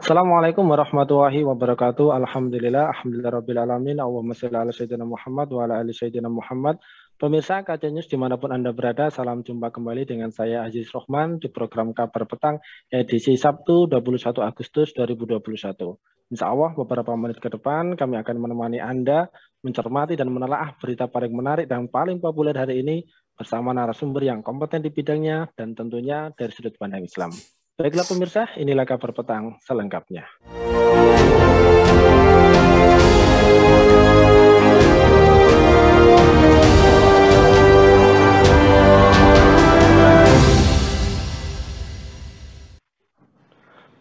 Assalamualaikum warahmatullahi wabarakatuh. Alhamdulillah rabbil alamin. Allahumma shalli ala sayyidina Muhammad wa ala ali sayyidina Muhammad. Pemirsa KC News dimanapun Anda berada, salam jumpa kembali dengan saya Aziz Rohman di program Kabar Petang edisi Sabtu 21 Agustus 2021. Insya Allah beberapa menit ke depan kami akan menemani Anda mencermati dan menelaah berita paling menarik dan paling populer hari ini bersama narasumber yang kompeten di bidangnya dan tentunya dari sudut pandang Islam. Baiklah pemirsa, inilah Kabar Petang selengkapnya.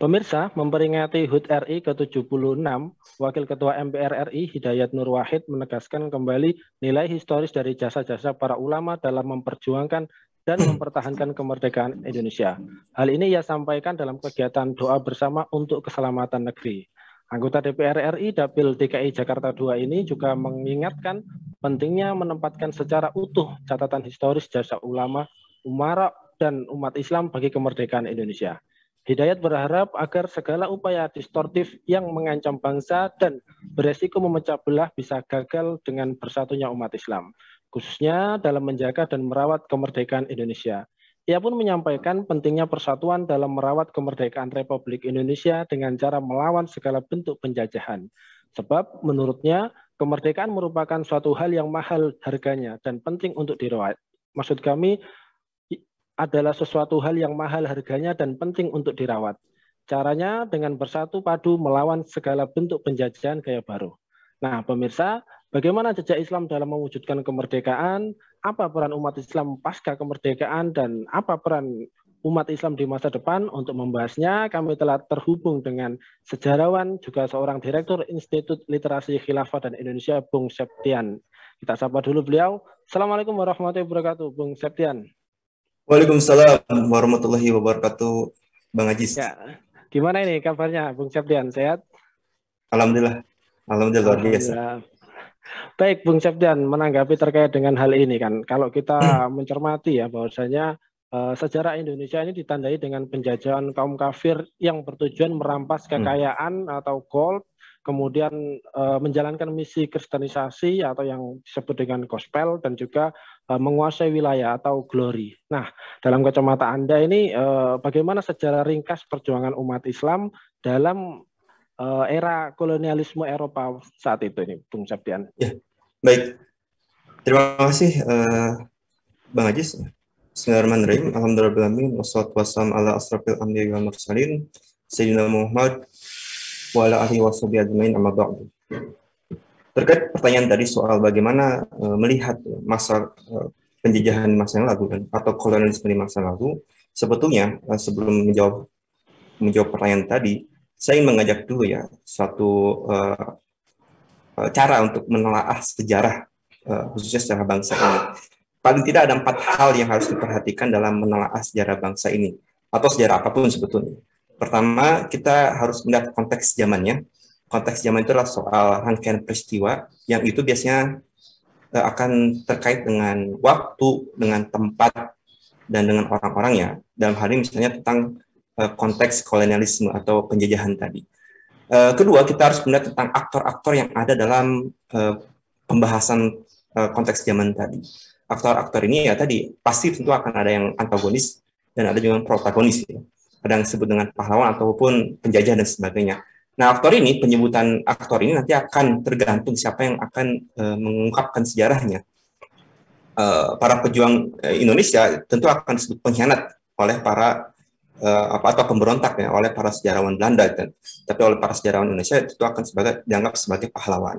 Pemirsa, memperingati HUT RI ke-76, Wakil Ketua MPR RI Hidayat Nur Wahid menegaskan kembali nilai historis dari jasa-jasa para ulama dalam memperjuangkan dan mempertahankan kemerdekaan Indonesia. Hal ini ia sampaikan dalam kegiatan doa bersama untuk keselamatan negeri. Anggota DPR RI Dapil DKI Jakarta II ini juga mengingatkan pentingnya menempatkan secara utuh catatan historis jasa ulama, umara, dan umat Islam bagi kemerdekaan Indonesia. Hidayat berharap agar segala upaya distortif yang mengancam bangsa dan beresiko memecah belah bisa gagal dengan bersatunya umat Islam, khususnya dalam menjaga dan merawat kemerdekaan Indonesia. Ia pun menyampaikan pentingnya persatuan dalam merawat kemerdekaan Republik Indonesia dengan cara melawan segala bentuk penjajahan. Sebab menurutnya kemerdekaan merupakan suatu hal yang mahal harganya dan penting untuk dirawat. Maksud kami adalah sesuatu hal yang mahal harganya dan penting untuk dirawat. Caranya dengan bersatu padu melawan segala bentuk penjajahan gaya baru. Nah, pemirsa, bagaimana jejak Islam dalam mewujudkan kemerdekaan? Apa peran umat Islam pasca kemerdekaan dan apa peran umat Islam di masa depan? Untuk membahasnya, kami telah terhubung dengan sejarawan, juga seorang direktur Institut Literasi Khilafah dan Indonesia, Bung Septian. Kita sapa dulu beliau. Assalamualaikum warahmatullahi wabarakatuh, Bung Septian. Waalaikumsalam warahmatullahi wabarakatuh, Bang Ajis. Ya, gimana ini kabarnya, Bung Septian? Sehat? Alhamdulillah luar biasa. Baik, Bung Septian, menanggapi terkait dengan hal ini kan, kalau kita mencermati ya bahwasanya sejarah Indonesia ini ditandai dengan penjajahan kaum kafir yang bertujuan merampas kekayaan atau gold, kemudian menjalankan misi kristenisasi atau yang disebut dengan gospel dan juga menguasai wilayah atau glory. Nah, dalam kacamata Anda ini bagaimana sejarah ringkas perjuangan umat Islam dalam era kolonialisme Eropa saat itu ini, Bung Septian? Ya, baik. Terima kasih Bang Ajis. Bismillahirrahmanirrahim. Alhamdulillahirrahmanirrahim. Wassalatu wassalamu ala asrafil anbiya'i wal mursalin Sayyidina Muhammad wa ala alihi washabihi ajmain amma ba'du. Terkait pertanyaan tadi soal bagaimana melihat masa penjajahan masa yang lalu atau kolonialisme di masa lalu, sebetulnya sebelum menjawab pertanyaan tadi, saya ingin mengajak dulu ya satu cara untuk menelaah sejarah khususnya sejarah bangsa ini. Paling tidak ada 4 hal yang harus diperhatikan dalam menelaah sejarah bangsa ini atau sejarah apapun sebetulnya. Pertama, kita harus melihat konteks zamannya. Konteks zaman itu adalah soal rangkaian peristiwa yang itu biasanya akan terkait dengan waktu, dengan tempat, dan dengan orang-orangnya. Dalam hal ini misalnya tentang konteks kolonialisme atau penjajahan tadi. Kedua, kita harus melihat tentang aktor-aktor yang ada dalam pembahasan konteks zaman tadi. Aktor-aktor ini ya tadi pasti tentu akan ada yang antagonis dan ada juga yang protagonis. Ya. Ada yang disebut dengan pahlawan ataupun penjajah dan sebagainya. Nah, penyebutan aktor ini nanti akan tergantung siapa yang akan mengungkapkan sejarahnya. Para pejuang Indonesia tentu akan disebut pengkhianat oleh para atau pemberontak ya, oleh para sejarawan Belanda, tapi oleh para sejarawan Indonesia itu akan dianggap sebagai pahlawan.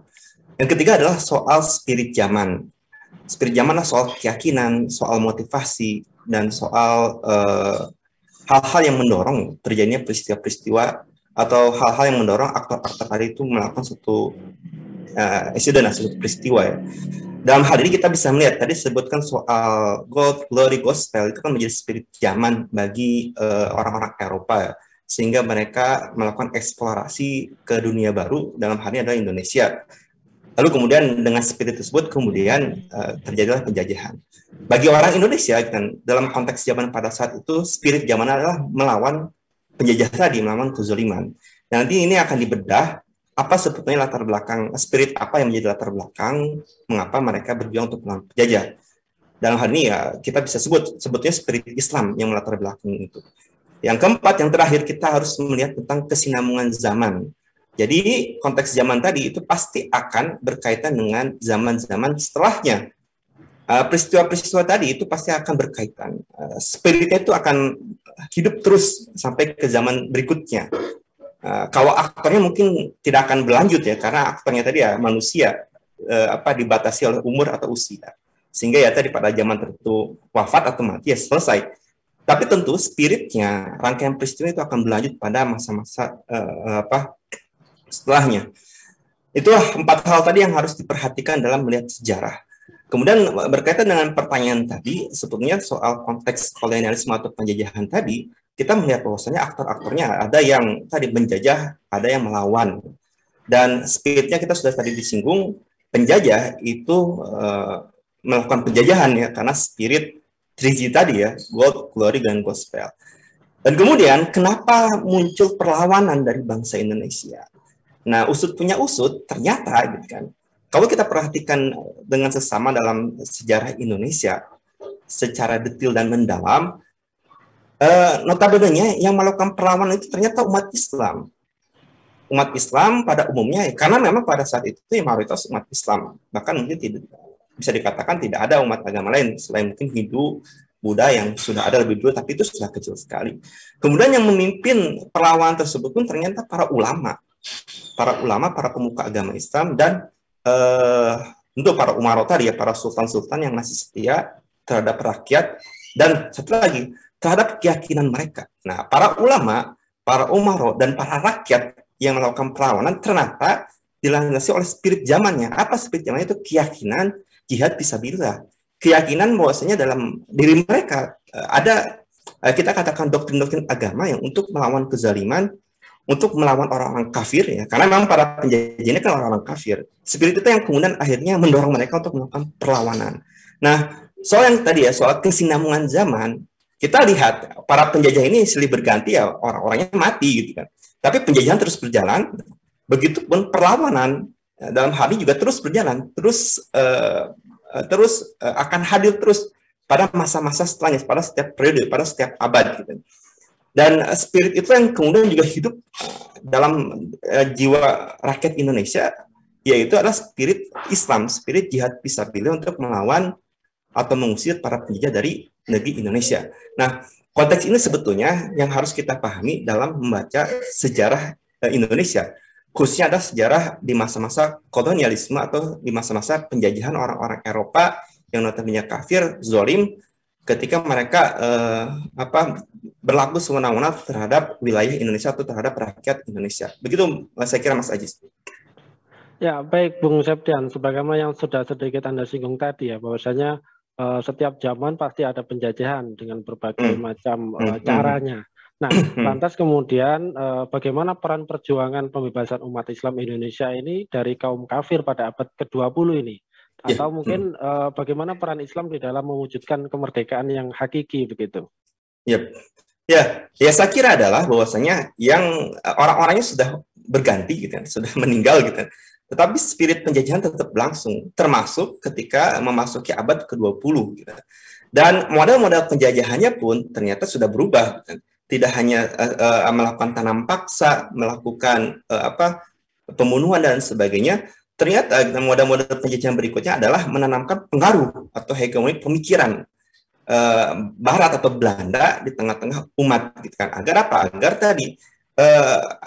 Yang ketiga adalah soal spirit zaman. Spirit zaman adalah soal keyakinan, soal motivasi, dan soal hal-hal yang mendorong terjadinya peristiwa-peristiwa atau hal-hal yang mendorong aktor-aktor tadi itu melakukan suatu insiden, suatu peristiwa ya. Dalam hal ini kita bisa melihat tadi sebutkan soal gold, glory, gospel itu kan menjadi spirit zaman bagi orang-orang Eropa ya. Sehingga mereka melakukan eksplorasi ke dunia baru, dalam hal ini adalah Indonesia. Lalu kemudian dengan spirit tersebut kemudian terjadilah penjajahan. Bagi orang Indonesia kan dalam konteks zaman pada saat itu spirit zaman adalah melawan penjajah tadi melawan kezaliman. Nanti ini akan dibedah apa sebetulnya latar belakang, spirit apa yang menjadi latar belakang mengapa mereka berjuang untuk melawan penjajah. Dalam hal ini ya kita bisa sebutnya spirit Islam yang melatar belakang itu. Yang keempat, yang terakhir, kita harus melihat tentang kesinambungan zaman. Jadi konteks zaman tadi itu pasti akan berkaitan dengan zaman-zaman setelahnya. Peristiwa-peristiwa tadi itu pasti akan berkaitan. Spiritnya itu akan hidup terus sampai ke zaman berikutnya. Kalau aktornya mungkin tidak akan berlanjut ya, karena aktornya tadi ya manusia, dibatasi oleh umur atau usia. Sehingga ya tadi pada zaman tertentu wafat atau mati ya selesai. Tapi tentu spiritnya, rangkaian peristiwa itu akan berlanjut pada masa-masa setelahnya. Itulah 4 hal tadi yang harus diperhatikan dalam melihat sejarah. Kemudian berkaitan dengan pertanyaan tadi, sebetulnya soal konteks kolonialisme atau penjajahan tadi, kita melihat bahwasanya aktor-aktornya ada yang tadi menjajah, ada yang melawan. Dan spiritnya kita sudah tadi disinggung, penjajah itu melakukan penjajahan ya, karena spirit 3G tadi ya, gold, glory, dan gospel. Dan kemudian kenapa muncul perlawanan dari bangsa Indonesia? Nah, usut punya usut, ternyata gitu kan, kalau kita perhatikan dengan sesama dalam sejarah Indonesia secara detail dan mendalam, notabene yang melakukan perlawanan itu ternyata umat Islam. Umat Islam pada umumnya, karena memang pada saat itu mayoritas umat Islam, bahkan mungkin tidak bisa dikatakan tidak ada umat agama lain selain mungkin Hindu, Buddha yang sudah ada lebih dulu, tapi itu sudah kecil sekali. Kemudian yang memimpin perlawanan tersebut pun ternyata para ulama, para pemuka agama Islam, dan untuk para umaro tadi ya, para sultan-sultan yang masih setia terhadap rakyat, dan satu lagi terhadap keyakinan mereka. Nah, para ulama, para umaro, dan para rakyat yang melakukan perlawanan ternyata dilandasi oleh spirit zamannya. Apa spirit zamannya itu? Keyakinan jihad fisabilillah. Keyakinan bahwasanya dalam diri mereka ada, kita katakan doktrin-doktrin agama yang untuk melawan kezaliman, untuk melawan orang-orang kafir ya, karena memang para penjajah ini kan orang-orang kafir. Spirit itu yang kemudian akhirnya mendorong mereka untuk melakukan perlawanan. Nah, soal yang tadi ya, soal kesinambungan zaman, kita lihat para penjajah ini silih berganti ya, orang-orangnya mati gitu kan. Tapi penjajahan terus berjalan, begitupun perlawanan dalam hal ini juga terus berjalan, terus akan hadir terus pada masa-masa setelahnya, pada setiap periode, pada setiap abad gitu. Dan spirit itu yang kemudian juga hidup dalam jiwa rakyat Indonesia, yaitu adalah spirit Islam, spirit jihad fisabilillah untuk melawan atau mengusir para penjajah dari negeri Indonesia. Nah, konteks ini sebetulnya yang harus kita pahami dalam membaca sejarah Indonesia, khususnya ada sejarah di masa-masa kolonialisme atau di masa-masa penjajahan orang-orang Eropa yang notabene kafir, zalim, ketika mereka berlaku sewenang-wenang terhadap wilayah Indonesia atau terhadap rakyat Indonesia. Begitu saya kira Mas Ajis. Ya, baik Bung Septian, sebagaimana yang sudah sedikit Anda singgung tadi ya, bahwasanya setiap zaman pasti ada penjajahan dengan berbagai macam caranya. Nah, lantas kemudian bagaimana peran perjuangan pembebasan umat Islam Indonesia ini dari kaum kafir pada abad ke-20 ini? Atau mungkin bagaimana peran Islam di dalam mewujudkan kemerdekaan yang hakiki begitu? Ya, saya kira adalah bahwasanya yang orang-orangnya sudah berganti gitu kan, sudah meninggal gitu kan. Tetapi spirit penjajahan tetap berlangsung, termasuk ketika memasuki abad ke-20 gitu. Dan model-model penjajahannya pun ternyata sudah berubah gitu. Tidak hanya melakukan tanam paksa, melakukan pembunuhan dan sebagainya. Ternyata model-model penjajahan berikutnya adalah menanamkan pengaruh atau hegemoni pemikiran Barat atau Belanda di tengah-tengah umat gitu kan. Agar apa? Agar tadi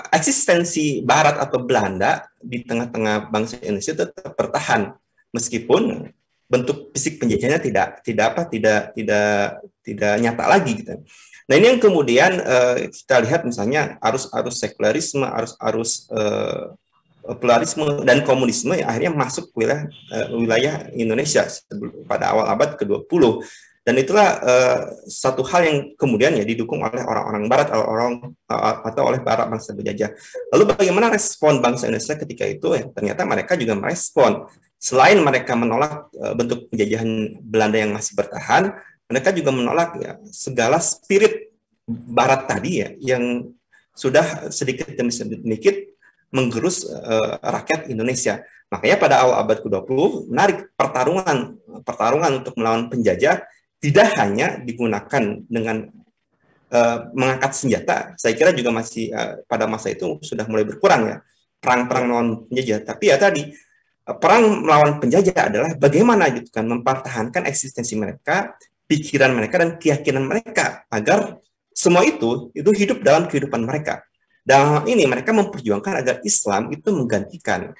eksistensi Barat atau Belanda di tengah-tengah bangsa Indonesia tetap bertahan meskipun bentuk fisik penjajahannya tidak nyata lagi gitu. Nah, ini yang kemudian kita lihat misalnya arus-arus sekularisme, arus-arus pluralisme dan komunisme yang akhirnya masuk ke wilayah Indonesia pada awal abad ke-20. Dan itulah satu hal yang kemudian ya didukung oleh orang-orang Barat atau oleh para bangsa penjajah. Lalu bagaimana respon bangsa Indonesia ketika itu? Ya, ternyata mereka juga merespon. Selain mereka menolak bentuk penjajahan Belanda yang masih bertahan, mereka juga menolak ya, segala spirit Barat tadi ya yang sudah sedikit demi sedikit menggerus rakyat Indonesia. Makanya pada awal abad ke-20 menarik pertarungan untuk melawan penjajah tidak hanya digunakan dengan mengangkat senjata. Saya kira juga masih pada masa itu sudah mulai berkurang ya perang-perang melawan penjajah. Tapi ya tadi perang melawan penjajah adalah bagaimana gitu kan mempertahankan eksistensi mereka, pikiran mereka dan keyakinan mereka agar semua itu hidup dalam kehidupan mereka. Dalam hal ini mereka memperjuangkan agar Islam itu menggantikan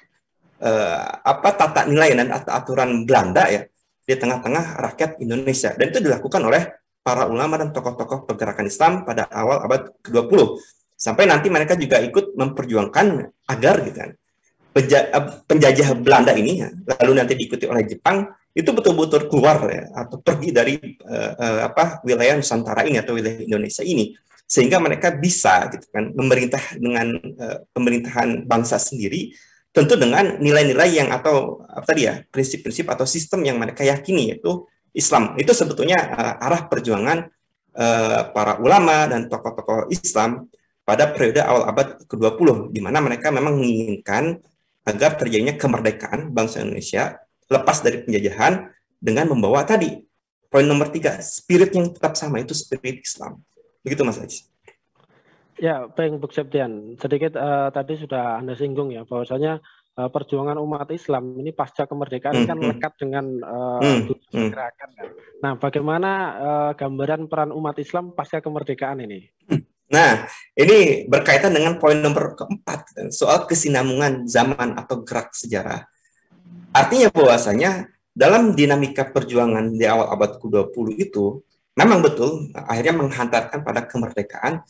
tata nilai dan aturan Belanda ya di tengah-tengah rakyat Indonesia. Dan itu dilakukan oleh para ulama dan tokoh-tokoh pergerakan Islam pada awal abad ke-20. Sampai nanti mereka juga ikut memperjuangkan agar gitu kan penjajah Belanda ini lalu nanti diikuti oleh Jepang itu betul-betul keluar ya, atau pergi dari wilayah Nusantara ini atau wilayah Indonesia ini, sehingga mereka bisa gitu kan memerintah dengan pemerintahan bangsa sendiri, tentu dengan nilai-nilai yang atau prinsip-prinsip atau sistem yang mereka yakini, yaitu Islam. Itu sebetulnya arah perjuangan para ulama dan tokoh-tokoh Islam pada periode awal abad ke-20, di mana mereka memang menginginkan agar terjadinya kemerdekaan bangsa Indonesia lepas dari penjajahan dengan membawa tadi poin nomor 3, spirit yang tetap sama, itu spirit Islam. Begitu Mas Ajis. Ya, baik Bung Septian. Sedikit tadi sudah Anda singgung ya, bahwasanya perjuangan umat Islam ini pasca kemerdekaan kan lekat dengan gerakan kan. Nah, bagaimana gambaran peran umat Islam pasca kemerdekaan ini? Nah, ini berkaitan dengan poin nomor keempat, soal kesinambungan zaman atau gerak sejarah. Artinya bahwasanya dalam dinamika perjuangan di awal abad ke-20 itu, memang betul akhirnya menghantarkan pada kemerdekaan.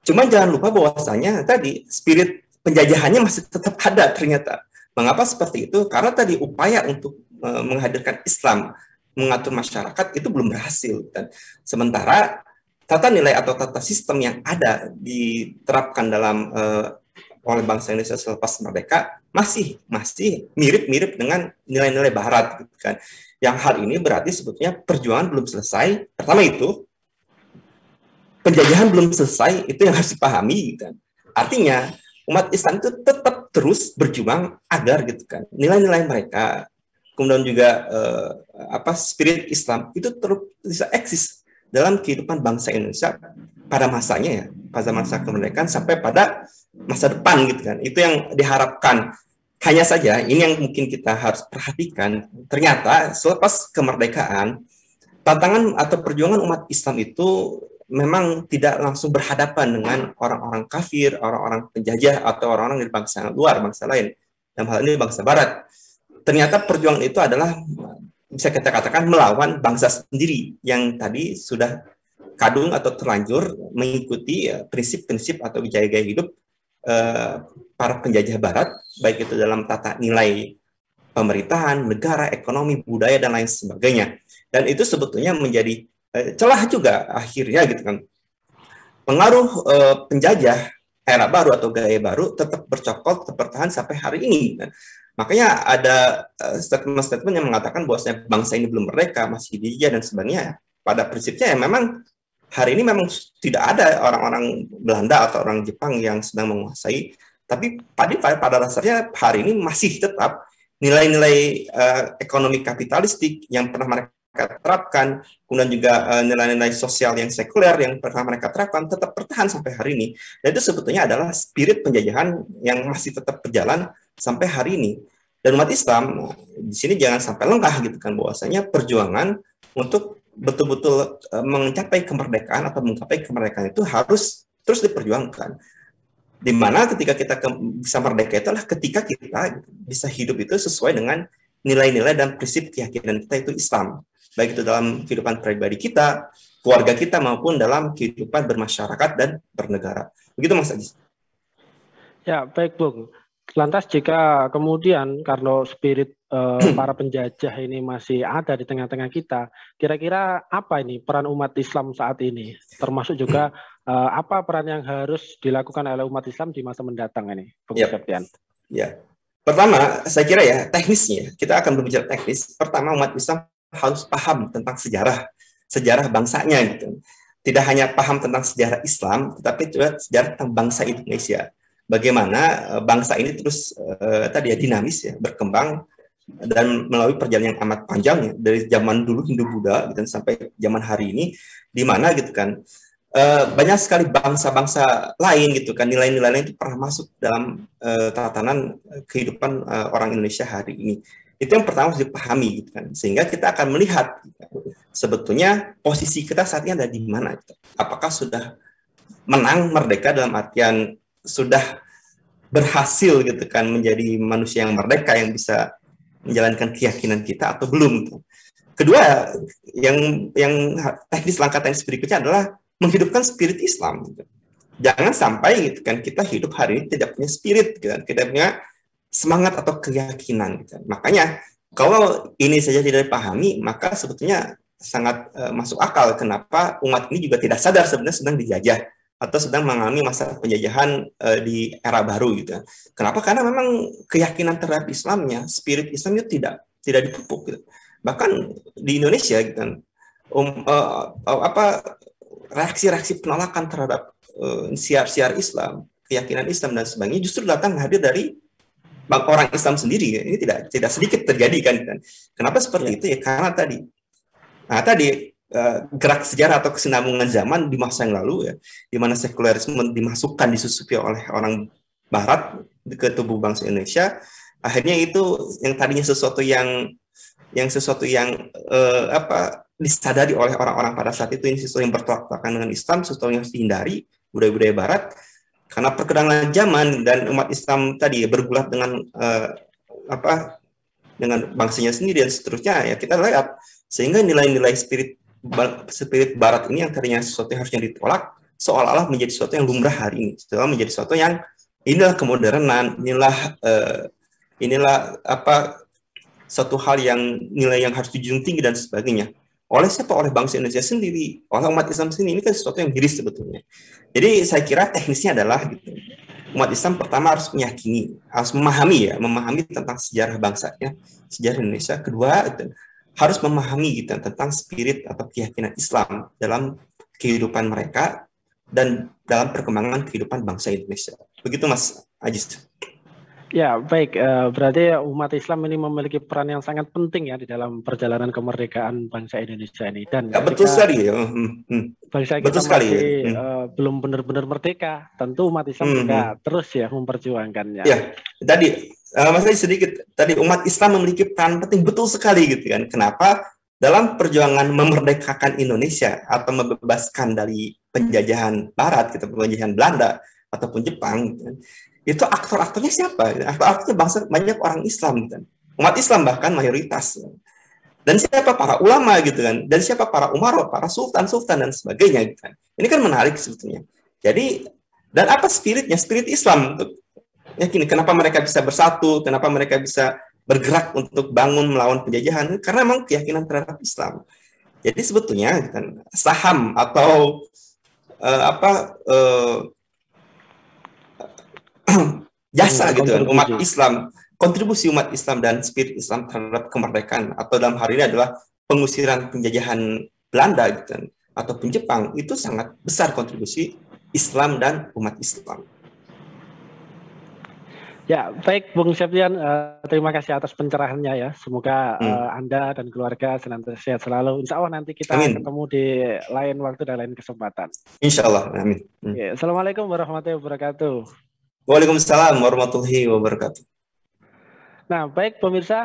Cuma jangan lupa bahwasanya tadi spirit penjajahannya masih tetap ada ternyata. Mengapa seperti itu? Karena tadi upaya untuk menghadirkan Islam, mengatur masyarakat itu belum berhasil. Dan sementara tata nilai atau tata sistem yang ada diterapkan dalam oleh bangsa Indonesia selepas merdeka masih mirip-mirip dengan nilai-nilai Barat gitu kan. Yang hal ini berarti sebetulnya perjuangan belum selesai. Pertama itu penjajahan belum selesai, itu yang harus dipahami gitu kan. Artinya umat Islam itu tetap terus berjuang agar gitu kan nilai-nilai mereka, kemudian juga spirit Islam itu terus bisa eksis dalam kehidupan bangsa Indonesia pada masanya ya, pada masa kemerdekaan sampai pada masa depan gitu kan. Itu yang diharapkan. Hanya saja ini yang mungkin kita harus perhatikan, ternyata selepas kemerdekaan tantangan atau perjuangan umat Islam itu memang tidak langsung berhadapan dengan orang-orang kafir, orang-orang penjajah atau orang-orang dari bangsa luar, bangsa lain. Dalam hal ini bangsa Barat. Ternyata perjuangan itu adalah bisa kita katakan melawan bangsa sendiri yang tadi sudah kadung atau terlanjur mengikuti prinsip-prinsip atau gaya-gaya hidup para penjajah Barat, baik itu dalam tata nilai pemerintahan, negara, ekonomi, budaya, dan lain sebagainya. Dan itu sebetulnya menjadi celah juga akhirnya gitu kan. Pengaruh penjajah era baru atau gaya baru tetap bercokol, tetap bertahan sampai hari ini. Makanya ada statement-statement yang mengatakan bahwasanya bangsa ini belum merdeka, masih dijajah dan sebagainya. Pada prinsipnya ya memang hari ini memang tidak ada orang-orang Belanda atau orang Jepang yang sedang menguasai, tapi pada dasarnya hari ini masih tetap nilai-nilai ekonomi kapitalistik yang pernah mereka terapkan, kemudian juga nilai-nilai sosial yang sekuler yang pernah mereka terapkan tetap bertahan sampai hari ini. Dan itu sebetulnya adalah spirit penjajahan yang masih tetap berjalan sampai hari ini. Dan umat Islam di sini jangan sampai lengah gitu kan, bahwasanya perjuangan untuk betul-betul mencapai kemerdekaan atau menggapai kemerdekaan itu harus terus diperjuangkan. Di mana ketika kita bisa merdeka itulah ketika kita bisa hidup itu sesuai dengan nilai-nilai dan prinsip keyakinan kita itu Islam. Baik itu dalam kehidupan pribadi kita, keluarga kita, maupun dalam kehidupan bermasyarakat dan bernegara. Begitu Mas Ajis. Ya, baik Bung. Lantas jika kemudian karena spirit para penjajah ini masih ada di tengah-tengah kita, kira-kira apa ini peran umat Islam saat ini? Termasuk juga apa peran yang harus dilakukan oleh umat Islam di masa mendatang ini, Bung Septian? Ya. Pertama, saya kira ya teknisnya, kita akan berbicara teknis. Pertama, umat Islam harus paham tentang sejarah bangsanya gitu. tidak hanya paham tentang sejarah Islam, tetapi juga sejarah tentang bangsa Indonesia. Bagaimana bangsa ini terus dinamis ya, berkembang dan melalui perjalanan yang amat panjang ya, dari zaman dulu Hindu-Buddha dan sampai zaman hari ini, di mana gitu kan banyak sekali bangsa-bangsa lain gitu kan, nilai-nilai lain itu pernah masuk dalam tatanan kehidupan orang Indonesia hari ini. Itu yang pertama harus dipahami gitu kan, sehingga kita akan melihat gitu kan, sebetulnya posisi kita saat ini ada di mana gitu. Apakah sudah menang merdeka dalam artian sudah berhasil gitu kan menjadi manusia yang merdeka yang bisa menjalankan keyakinan kita atau belum gitu. Kedua, yang teknis langkah teknis berikutnya adalah menghidupkan spirit Islam gitu. Jangan sampai gitu kan kita hidup hari ini tidak punya spirit gitu kan, tidak punya semangat atau keyakinan gitu. Makanya kalau ini saja tidak dipahami, maka sebetulnya sangat masuk akal kenapa umat ini juga tidak sadar sebenarnya sedang dijajah atau sedang mengalami masa penjajahan di era baru gitu. Kenapa? Karena memang keyakinan terhadap Islamnya, spirit Islamnya tidak dipupuk gitu. Bahkan di Indonesia gitu kan, reaksi-reaksi penolakan terhadap siar-siar Islam, keyakinan Islam dan sebagainya justru datang hadir dari orang Islam sendiri. Ini tidak sedikit terjadi kan. Kenapa seperti itu ya? Karena tadi gerak sejarah atau kesinambungan zaman di masa yang lalu ya, di mana sekularisme dimasukkan, disusupi oleh orang Barat ke tubuh bangsa Indonesia, akhirnya itu yang tadinya sesuatu yang disadari oleh orang-orang pada saat itu, ini sesuatu yang bertolak belakang dengan Islam, sesuatu yang harus dihindari, budaya-budaya Barat. Karena perkembangan zaman dan umat Islam tadi bergulat dengan dengan bangsanya sendiri dan seterusnya ya, kita lihat sehingga nilai-nilai spirit Barat ini yang tadinya sesuatu yang harusnya ditolak seolah-olah menjadi sesuatu yang lumrah hari ini, seolah menjadi sesuatu yang inilah kemodernan, inilah satu hal yang nilai yang harus dijunjung tinggi dan sebagainya. Oleh siapa? Oleh bangsa Indonesia sendiri, oleh umat Islam sendiri. Ini kan sesuatu yang miris sebetulnya. Jadi saya kira teknisnya adalah gitu. Umat Islam pertama harus meyakini, harus memahami tentang sejarah bangsanya, sejarah Indonesia. Kedua, harus memahami gitu tentang spirit atau keyakinan Islam dalam kehidupan mereka dan dalam perkembangan kehidupan bangsa Indonesia. Begitu Mas Ajis. Ya, baik. Berarti umat Islam ini memiliki peran yang sangat penting ya di dalam perjalanan kemerdekaan bangsa Indonesia ini. Dan ya, betul sekali. Bangsa betul kita sekali. Masih belum benar-benar merdeka. Tentu umat Islam juga terus ya memperjuangkannya. Ya, tadi Mas sedikit. Tadi umat Islam memiliki peran penting, betul sekali gitu kan. Kenapa? Dalam perjuangan memerdekakan Indonesia atau membebaskan dari penjajahan Barat, gitu, penjajahan Belanda ataupun Jepang. Gitu kan. Itu aktor-aktornya siapa? Aktor-aktornya bangsa banyak orang Islam gitu. Umat Islam bahkan mayoritas. Dan siapa para ulama gitu kan? Dan siapa para umaro, para sultan-sultan dan sebagainya gitu kan. Ini kan menarik sebetulnya. Jadi dan apa spiritnya? Spirit Islam untuk yakin kenapa mereka bisa bersatu, kenapa mereka bisa bergerak untuk bangun melawan penjajahan? Karena memang keyakinan terhadap Islam. Jadi sebetulnya gitu kan, saham atau jasa gitu kan, umat Islam, kontribusi umat Islam dan spirit Islam terhadap kemerdekaan atau dalam hari ini adalah pengusiran penjajahan Belanda gitu kan, ataupun Jepang, itu sangat besar kontribusi Islam dan umat Islam. Ya, baik Bung Septian, terima kasih atas pencerahannya ya. Semoga Anda dan keluarga senantiasa sehat selalu. Insya Allah nanti kita ketemu di lain waktu dan lain kesempatan. Insya Allah, amin. Ya, Assalamualaikum warahmatullahi wabarakatuh. Waalaikumsalam warahmatullahi wabarakatuh. Nah, baik pemirsa,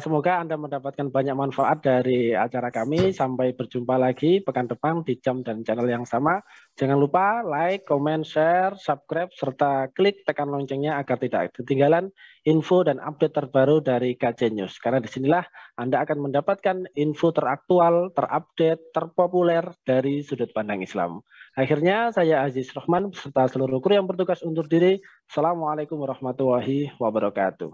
semoga Anda mendapatkan banyak manfaat dari acara kami. Sampai berjumpa lagi pekan depan di jam dan channel yang sama. Jangan lupa like, comment, share, subscribe, serta klik tekan loncengnya agar tidak ketinggalan info dan update terbaru dari KJ News. Karena disinilah Anda akan mendapatkan info teraktual, terupdate, terpopuler dari sudut pandang Islam. Akhirnya saya Aziz Rahman beserta seluruh kru yang bertugas undur diri. Assalamualaikum warahmatullahi wabarakatuh.